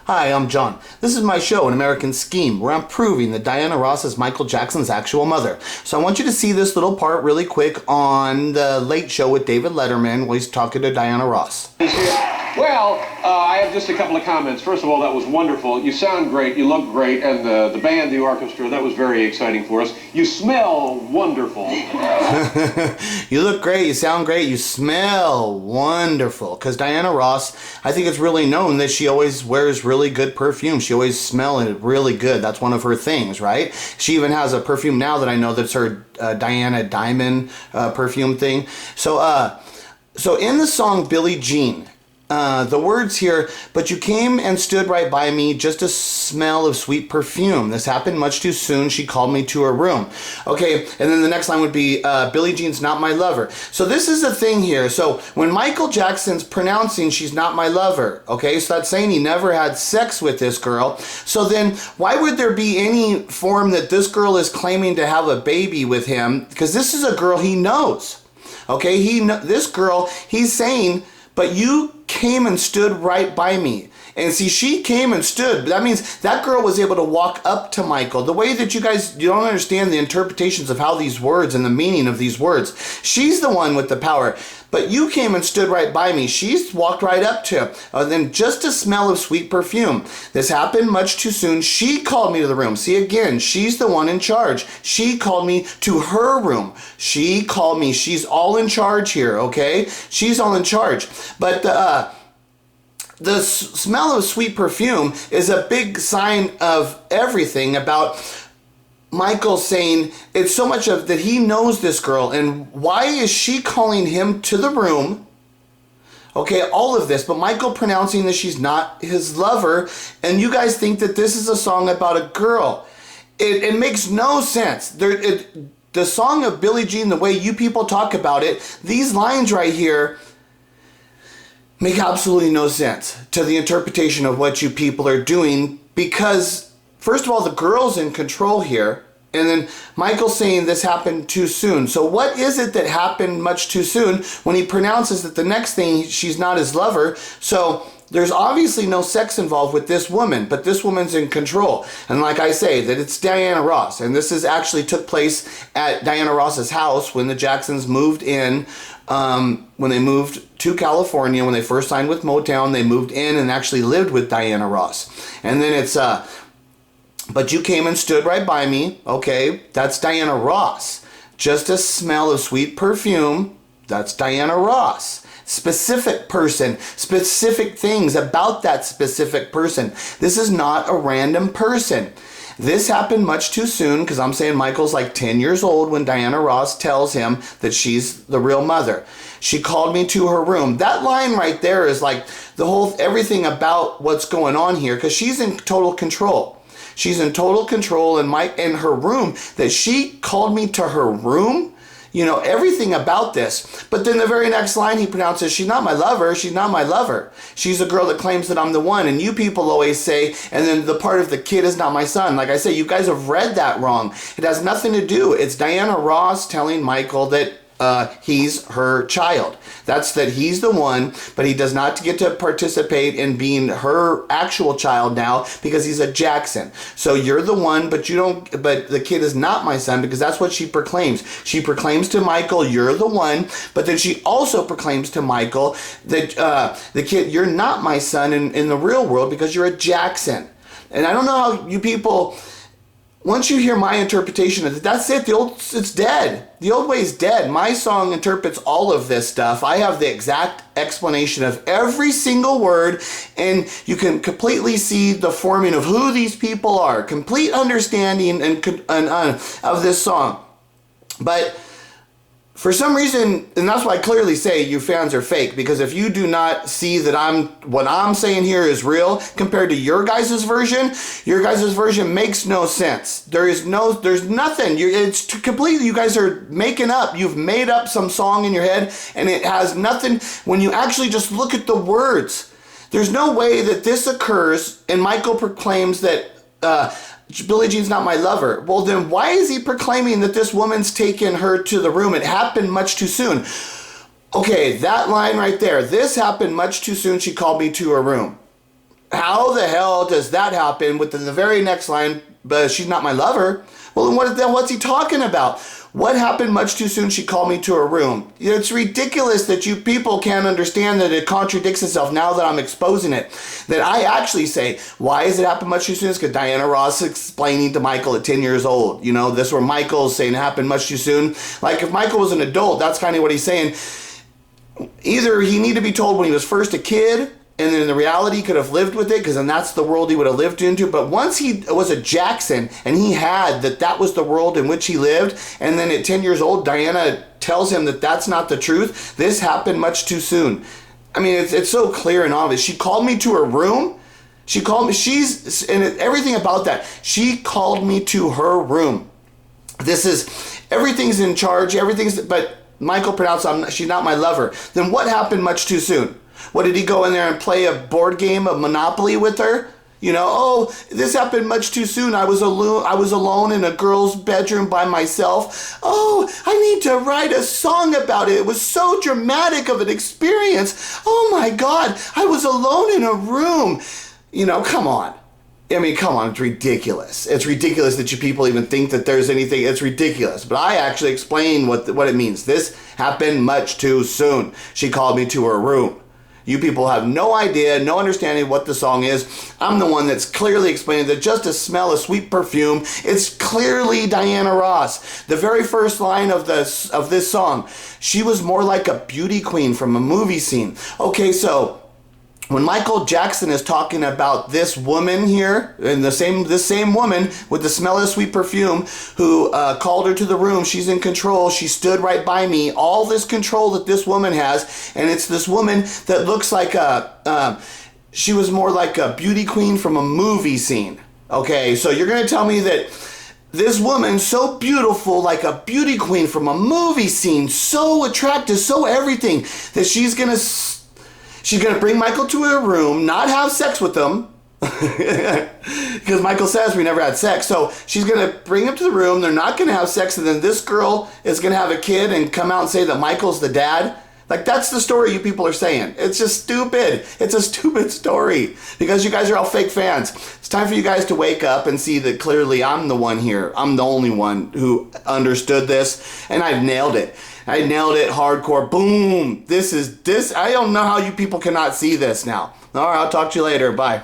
Hi, I'm John. This is my show, An American Scheme, where I'm proving that Diana Ross is Michael Jackson's actual mother. So I want you to see this little part really quick on the Late Show with David Letterman where he's talking to Diana Ross. Well, I have just a couple of comments. First of all, that was wonderful. You sound great, you look great, and the band, the orchestra, that was very exciting for us. You smell wonderful. You look great, you sound great, you smell wonderful. Because Diana Ross, I think it's really known that she always wears really good perfume. She always smells really good. That's one of her things, right? She even has a perfume now that I know that's her Diana Diamond perfume thing. So in the song Billie Jean, the words here, but you came and stood right by me, just a smell of sweet perfume. This happened much too soon. She called me to her room. Okay, and then the next line would be, Billie Jean's not my lover. So this is the thing here. So when Michael Jackson's pronouncing she's not my lover, okay, so that's saying he never had sex with this girl. So then why would there be any form that this girl is claiming to have a baby with him? Because this is a girl he knows. Okay, this girl, he's saying, but you came and stood right by me. And see, she came and stood. That means that girl was able to walk up to Michael. The way that you don't understand the interpretations of how these words and the meaning of these words. She's the one with the power. But you came and stood right by me. She's walked right up to. Then just a smell of sweet perfume. This happened much too soon. She called me to the room. See, again, she's the one in charge. She called me to her room. She called me. She's all in charge here, okay? She's all in charge. But the smell of sweet perfume is a big sign of everything about Michael saying it's so much of that he knows this girl, and why is she calling him to the room? Okay, all of this, but Michael pronouncing that she's not his lover, and you guys think that this is a song about a girl. It makes no sense. The song of Billie Jean, the way you people talk about it, these lines right here make absolutely no sense to the interpretation of what you people are doing, because first of all, the girl's in control here, and then Michael's saying this happened too soon. So what is it that happened much too soon when he pronounces that the next thing she's not his lover? So there's obviously no sex involved with this woman, but this woman's in control. And like I say, that it's Diana Ross, and this actually took place at Diana Ross's house when the Jacksons moved in. When they moved to California, when they first signed with Motown, they moved in and actually lived with Diana Ross. And then it's, but you came and stood right by me. Okay, that's Diana Ross. Just a smell of sweet perfume. That's Diana Ross. Specific person, specific things about that specific person. This is not a random person. This happened much too soon, because I'm saying Michael's like 10 years old when Diana Ross tells him that she's the real mother. She called me to her room. That line right there is like everything about what's going on here, because she's in total control. She's in total control in her room, that she called me to her room. You know, everything about this. But then the very next line he pronounces, she's not my lover, she's not my lover. She's a girl that claims that I'm the one. And you people always say, and then the part of the kid is not my son. Like I say, you guys have read that wrong. It has nothing to do. It's Diana Ross telling Michael that he's her child. That's that he's the one, but he does not get to participate in being her actual child now because he's a Jackson. So you're the one, but but the kid is not my son, because that's what she proclaims. She proclaims to Michael, you're the one, but then she also proclaims to Michael that the kid, you're not my son in the real world because you're a Jackson. And I don't know how you people, once you hear my interpretation of it, that's it. It's dead. The old way is dead. My song interprets all of this stuff. I have the exact explanation of every single word, and you can completely see the forming of who these people are. Complete understanding of this song. But for some reason, and that's why I clearly say you fans are fake, because if you do not see that what I'm saying here is real compared to your guys' version makes no sense. There's nothing. It's completely, you guys are making up. You've made up some song in your head, and it has nothing. When you actually just look at the words, there's no way that this occurs, and Michael proclaims that Billie Jean's not my lover. Well, then why is he proclaiming that this woman's taken her to the room? It happened much too soon. Okay, that line right there. This happened much too soon. She called me to her room. How the hell does that happen within the very next line, but she's not my lover? Well, then what's he talking about? What happened much too soon? She called me to her room. It's ridiculous that you people can't understand that it contradicts itself now that I'm exposing it. That I actually say, why does it happen much too soon? It's because Diana Ross explaining to Michael at 10 years old. You know, this where Michael's saying it happened much too soon. Like if Michael was an adult, that's kind of what he's saying. Either he needed to be told when he was first a kid, and then in the reality he could have lived with it, because then that's the world he would have lived into. But once he was a Jackson and he had that was the world in which he lived, and then at 10 years old Diana tells him that that's not the truth, this happened much too soon. I mean, it's so clear and obvious. She called me to her room. She called me, and everything about that, she called me to her room. Everything's in charge, but Michael pronounced she's not my lover. Then what happened much too soon? What, did he go in there and play a board game of Monopoly with her? You know, oh, this happened much too soon. I was alone in a girl's bedroom by myself. Oh, I need to write a song about it. It was so dramatic of an experience. Oh my God, I was alone in a room. You know, come on. I mean, come on, it's ridiculous. It's ridiculous that you people even think that there's anything. It's ridiculous. But I actually explain what it means. This happened much too soon. She called me to her room. You people have no idea, no understanding of what the song is. I'm the one that's clearly explaining that just to smell a sweet perfume, it's clearly Diana Ross. The very first line of this song, she was more like a beauty queen from a movie scene. Okay, so when Michael Jackson is talking about this woman here, and this same woman with the smell of sweet perfume who called her to the room, she's in control, she stood right by me, all this control that this woman has, and it's this woman that looks like she was more like a beauty queen from a movie scene. Okay, so you're going to tell me that this woman, so beautiful, like a beauty queen from a movie scene, so attractive, so everything, that she's going to bring Michael to her room, not have sex with him, because Michael says we never had sex. So she's going to bring him to the room, they're not going to have sex, and then this girl is going to have a kid and come out and say that Michael's the dad. Like, that's the story you people are saying. It's just stupid. It's a stupid story because you guys are all fake fans. It's time for you guys to wake up and see that clearly I'm the one here. I'm the only one who understood this, and I've nailed it. I nailed it hardcore. Boom. This. I don't know how you people cannot see this now. All right, I'll talk to you later. Bye.